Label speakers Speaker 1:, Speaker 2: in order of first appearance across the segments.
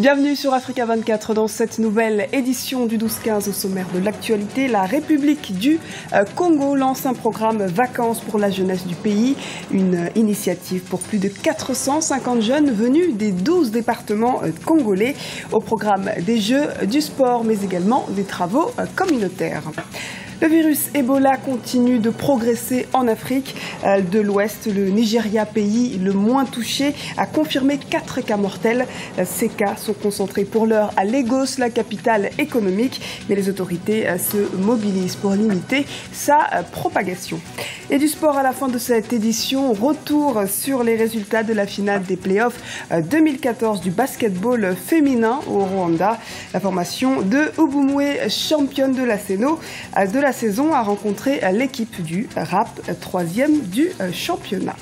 Speaker 1: Bienvenue sur Africa 24 dans cette nouvelle édition du 12-15. Au sommaire de l'actualité, la République du Congo lance un programme vacances pour la jeunesse du pays. Une initiative pour plus de 450 jeunes venus des 12 départements congolais. Au programme des jeux, du sport, mais également des travaux communautaires. Le virus Ebola continue de progresser en Afrique de l'Ouest. Le Nigeria, pays le moins touché, a confirmé 4 cas mortels. Ces cas sont concentrés pour l'heure à Lagos, la capitale économique. Mais les autorités se mobilisent pour limiter sa propagation. Et du sport à la fin de cette édition, retour sur les résultats de la finale des playoffs 2014 du basketball féminin au Rwanda. La formation de Ubumwe, championne de la saison, a rencontré l'équipe du RAP, 3e du championnat.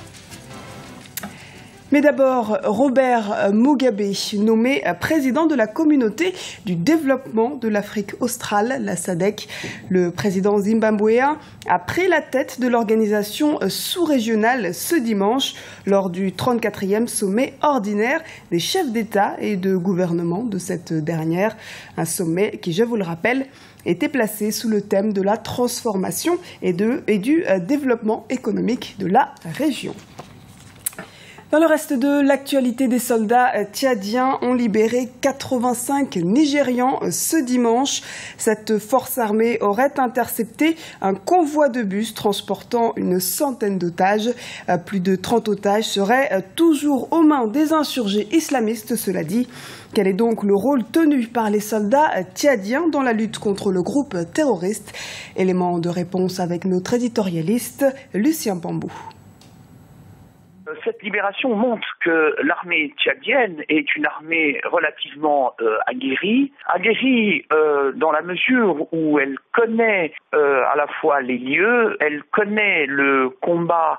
Speaker 1: Mais d'abord, Robert Mugabe, nommé président de la communauté du développement de l'Afrique australe, la SADC. Le président zimbabwéen a pris la tête de l'organisation sous-régionale ce dimanche lors du 34e sommet ordinaire des chefs d'État et de gouvernement de cette dernière. Un sommet qui, je vous le rappelle, était placé sous le thème de la transformation et du développement économique de la région. Dans le reste de l'actualité, des soldats tchadiens ont libéré 85 Nigérians ce dimanche. Cette force armée aurait intercepté un convoi de bus transportant une centaine d'otages. Plus de 30 otages seraient toujours aux mains des insurgés islamistes, cela dit. Quel est donc le rôle tenu par les soldats tchadiens dans la lutte contre le groupe terroriste? Élément de réponse avec notre éditorialiste Lucien Pambou.
Speaker 2: Cette libération montre que l'armée tchadienne est une armée relativement aguerrie dans la mesure où elle connaît à la fois les lieux, elle connaît le combat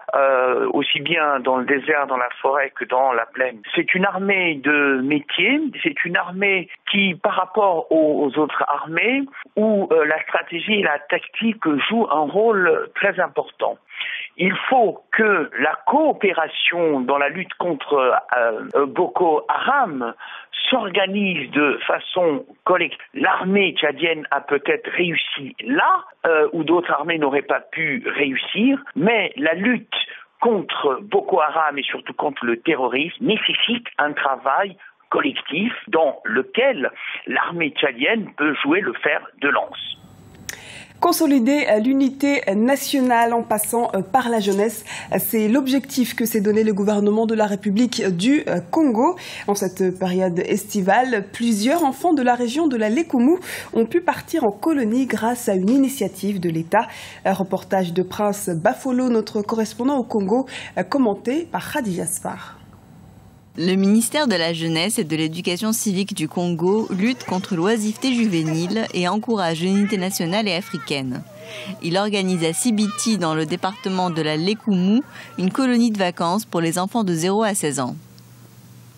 Speaker 2: aussi bien dans le désert, dans la forêt que dans la plaine. C'est une armée de métier, c'est une armée qui, par rapport aux autres armées, où la stratégie et la tactique jouent un rôle très important. Il faut que la coopération dans la lutte contre Boko Haram s'organise de façon collective. L'armée tchadienne a peut-être réussi là où d'autres armées n'auraient pas pu réussir, mais la lutte contre Boko Haram et surtout contre le terrorisme nécessite un travail collectif dans lequel l'armée tchadienne peut jouer le fer de lance.
Speaker 1: Consolider l'unité nationale en passant par la jeunesse, c'est l'objectif que s'est donné le gouvernement de la République du Congo. En cette période estivale, plusieurs enfants de la région de la Lekumu ont pu partir en colonie grâce à une initiative de l'État. Un reportage de Prince Bafolo, notre correspondant au Congo, commenté par Khadija Sfar.
Speaker 3: Le ministère de la Jeunesse et de l'Éducation civique du Congo lutte contre l'oisiveté juvénile et encourage l'unité nationale et africaine. Il organise à Sibiti, dans le département de la Lekumu, une colonie de vacances pour les enfants de 0 à 16 ans.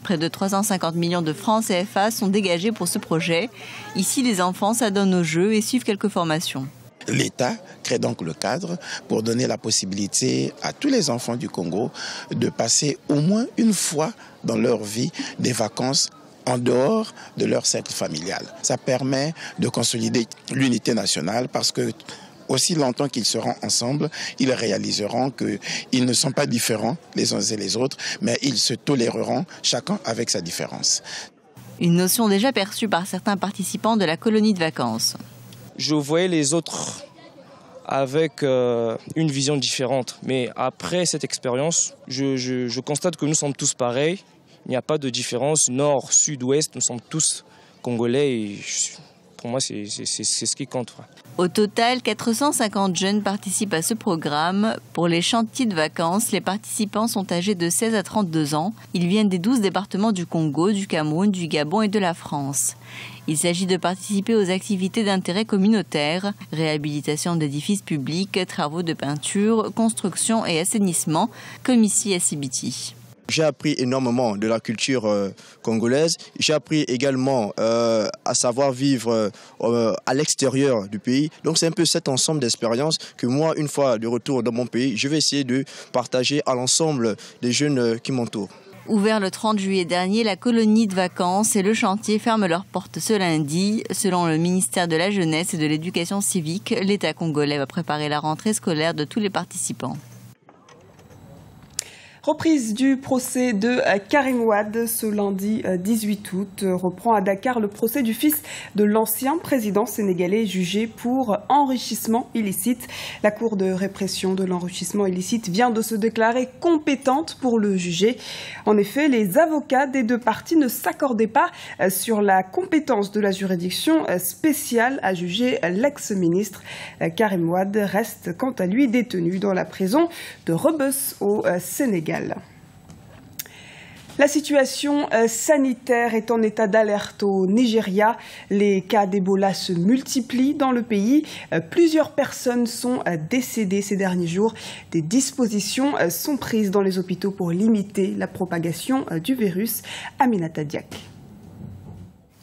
Speaker 3: Près de 350 millions de francs CFA sont dégagés pour ce projet. Ici, les enfants s'adonnent aux jeux et suivent quelques formations.
Speaker 4: L'État crée donc le cadre pour donner la possibilité à tous les enfants du Congo de passer au moins une fois dans leur vie des vacances en dehors de leur cercle familial. Ça permet de consolider l'unité nationale parce que aussi longtemps qu'ils seront ensemble, ils réaliseront qu'ils ne sont pas différents les uns et les autres, mais ils se toléreront chacun avec sa différence.
Speaker 3: Une notion déjà perçue par certains participants de la colonie de vacances.
Speaker 5: Je voyais les autres avec une vision différente. Mais après cette expérience, je constate que nous sommes tous pareils. Il n'y a pas de différence nord, sud, ouest. Nous sommes tous congolais et pour moi, c'est ce qui compte.
Speaker 3: Au total, 450 jeunes participent à ce programme. Pour les chantiers de vacances, les participants sont âgés de 16 à 32 ans. Ils viennent des 12 départements du Congo, du Cameroun, du Gabon et de la France. Il s'agit de participer aux activités d'intérêt communautaire, réhabilitation d'édifices publics, travaux de peinture, construction et assainissement, comme ici à Sibiti.
Speaker 6: J'ai appris énormément de la culture congolaise. J'ai appris également à savoir vivre à l'extérieur du pays. Donc c'est un peu cet ensemble d'expériences que moi, une fois de retour dans mon pays, je vais essayer de partager à l'ensemble des jeunes qui m'entourent.
Speaker 3: Ouvert le 30 juillet dernier, la colonie de vacances et le chantier ferment leurs portes ce lundi. Selon le ministère de la Jeunesse et de l'Éducation civique, l'État congolais va préparer la rentrée scolaire de tous les participants.
Speaker 1: Reprise du procès de Karim Wade ce lundi 18 août. Reprend à Dakar le procès du fils de l'ancien président sénégalais jugé pour enrichissement illicite. La Cour de répression de l'enrichissement illicite vient de se déclarer compétente pour le juger. En effet, les avocats des deux parties ne s'accordaient pas sur la compétence de la juridiction spéciale à juger l'ex-ministre. Karim Wade reste quant à lui détenu dans la prison de Rebeuss au Sénégal. La situation sanitaire est en état d'alerte au Nigeria. Les cas d'Ebola se multiplient dans le pays. Plusieurs personnes sont décédées ces derniers jours. Des dispositions sont prises dans les hôpitaux pour limiter la propagation du virus. Aminata Diak.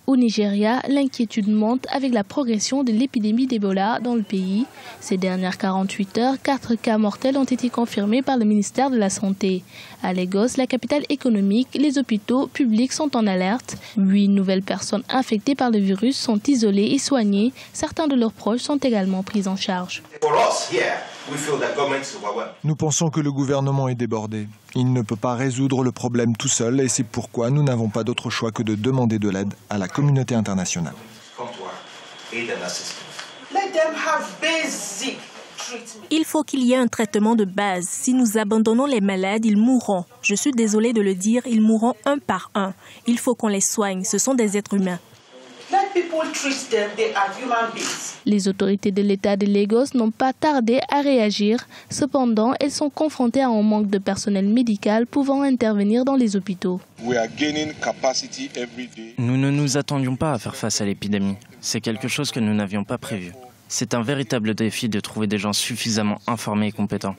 Speaker 7: Au Nigeria, l'inquiétude monte avec la progression de l'épidémie d'Ebola dans le pays. Ces dernières 48 heures, 4 cas mortels ont été confirmés par le ministère de la Santé. À Lagos, la capitale économique, les hôpitaux publics sont en alerte. 8 nouvelles personnes infectées par le virus sont isolées et soignées. Certains de leurs proches sont également pris en charge.
Speaker 8: Nous pensons que le gouvernement est débordé. Il ne peut pas résoudre le problème tout seul et c'est pourquoi nous n'avons pas d'autre choix que de demander de l'aide à la communauté internationale.
Speaker 9: Il faut qu'il y ait un traitement de base. Si nous abandonnons les malades, ils mourront. Je suis désolée de le dire, ils mourront un par un. Il faut qu'on les soigne, ce sont des êtres humains.
Speaker 7: Les autorités de l'État de Lagos n'ont pas tardé à réagir. Cependant, elles sont confrontées à un manque de personnel médical pouvant intervenir dans les hôpitaux.
Speaker 10: Nous ne nous attendions pas à faire face à l'épidémie. C'est quelque chose que nous n'avions pas prévu. C'est un véritable défi de trouver des gens suffisamment informés et compétents.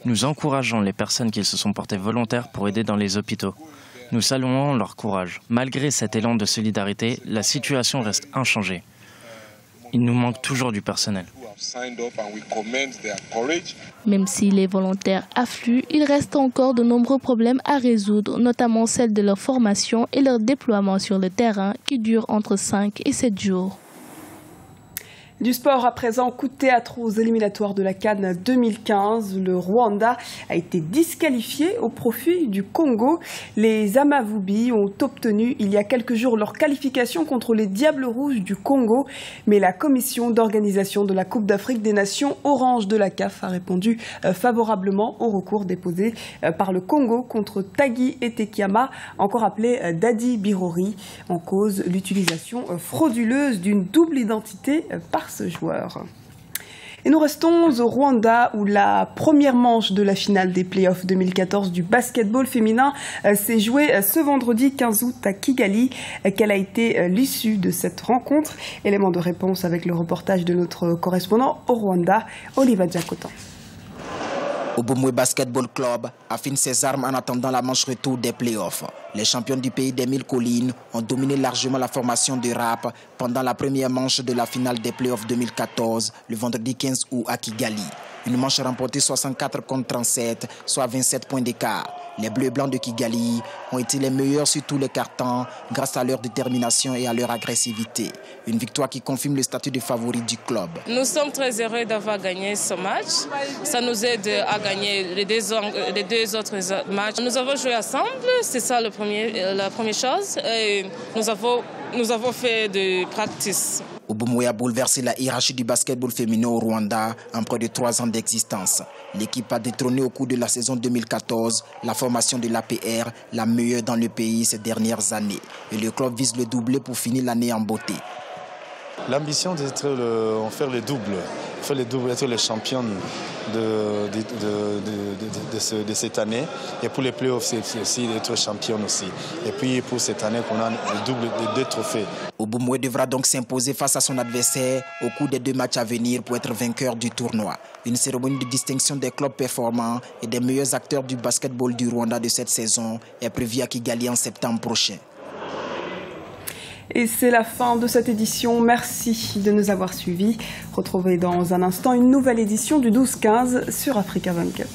Speaker 10: Nous encourageons les personnes qui se sont portées volontaires pour aider dans les hôpitaux. Nous saluons leur courage. Malgré cet élan de solidarité, la situation reste inchangée. Il nous manque toujours du personnel.
Speaker 7: Même si les volontaires affluent, il reste encore de nombreux problèmes à résoudre, notamment celle de leur formation et leur déploiement sur le terrain qui dure entre 5 et 7 jours.
Speaker 1: Du sport à présent, coup de théâtre aux éliminatoires de la CAN 2015. Le Rwanda a été disqualifié au profit du Congo. Les Amavubi ont obtenu il y a quelques jours leur qualification contre les Diables Rouges du Congo. Mais la commission d'organisation de la Coupe d'Afrique des Nations Orange de la CAF a répondu favorablement au recours déposé par le Congo contre Tagui Etekiama, encore appelé Dadi Birori, en cause l'utilisation frauduleuse d'une double identité par ce joueur. Et nous restons au Rwanda où la première manche de la finale des playoffs 2014 du basketball féminin s'est jouée ce vendredi 15 août à Kigali. Quelle a été l'issue de cette rencontre? Élément de réponse avec le reportage de notre correspondant au Rwanda, Oliva Diakotan.
Speaker 11: Obumwe Basketball Club affine ses armes en attendant la manche retour des playoffs. Les champions du pays des 1000 collines ont dominé largement la formation de rap pendant la première manche de la finale des playoffs 2014, le vendredi 15 août à Kigali. Une manche remportée 64 contre 37, soit 27 points d'écart. Les Bleus et Blancs de Kigali ont été les meilleurs sur tous les cartons grâce à leur détermination et à leur agressivité. Une victoire qui confirme le statut de favori du club.
Speaker 12: Nous sommes très heureux d'avoir gagné ce match. Ça nous aide à gagner les deux autres matchs. Nous avons joué ensemble, c'est ça la première chose. Et nous avons fait des practices.
Speaker 11: Obumwe a bouleversé la hiérarchie du basketball féminin au Rwanda en près de 3 ans d'existence. L'équipe a détrôné au cours de la saison 2014 la formation de l'APR, la meilleure dans le pays ces dernières années. Et le club vise le doublé pour finir l'année en beauté.
Speaker 13: L'ambition c'est de faire les doubles, être les championnes de cette année. Et pour les playoffs, c'est aussi d'être championne aussi. Et puis pour cette année, qu'on a le double de 2 trophées.
Speaker 11: Obumwe devra donc s'imposer face à son adversaire au cours des 2 matchs à venir pour être vainqueur du tournoi. Une cérémonie de distinction des clubs performants et des meilleurs acteurs du basketball du Rwanda de cette saison est prévue à Kigali en septembre prochain.
Speaker 1: Et c'est la fin de cette édition. Merci de nous avoir suivis. Retrouvez dans un instant une nouvelle édition du 12-15 sur Africa 24.